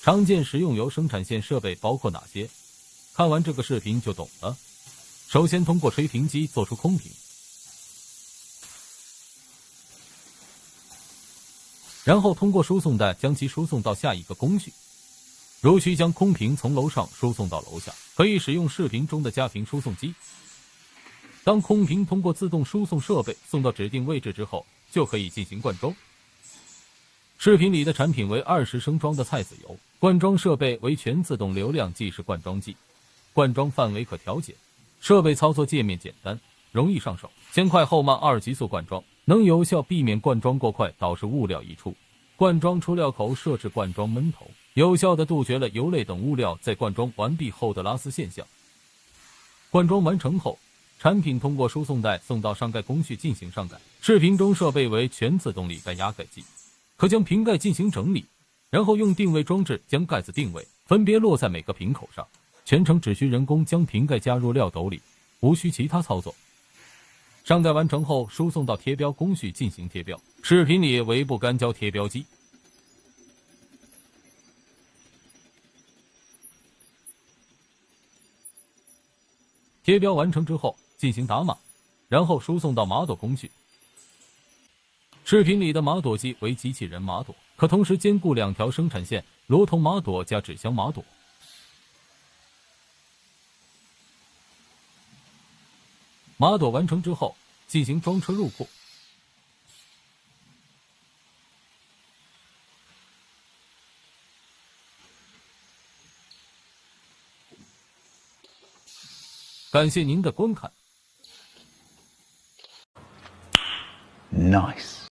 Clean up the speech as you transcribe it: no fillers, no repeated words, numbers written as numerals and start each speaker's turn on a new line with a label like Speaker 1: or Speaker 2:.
Speaker 1: 常见使用油生产线设备包括哪些？看完这个视频就懂了。首先通过吹平机做出空瓶，然后通过输送带将其输送到下一个工序。如需将空瓶从楼上输送到楼下，可以使用视频中的加瓶输送机。当空瓶通过自动输送设备送到指定位置之后，就可以进行灌装。视频里的产品为20升装的菜籽油，灌装设备为全自动流量计时灌装机，灌装范围可调节，设备操作界面简单，容易上手，先快后慢2级速灌装，能有效避免灌装过快导致物料溢出。灌装出料口设置灌装闷头，有效地杜绝了油类等物料在灌装完毕后的拉丝现象。灌装完成后，产品通过输送带送到上盖工序进行上盖。视频中设备为全自动里盖压盖机，可将瓶盖进行整理，然后用定位装置将盖子定位，分别落在每个瓶口上。全程只需人工将瓶盖加入料斗里，无需其他操作。上盖完成后，输送到贴标工序进行贴标。视频里为不干胶贴标机。贴标完成之后，进行打码，然后输送到码垛工序。视频里的码垛机为机器人码垛，可同时兼顾2条生产线：螺筒码垛加纸箱码垛。码垛完成之后，进行装车入库。感谢您的观看。
Speaker 2: Nice.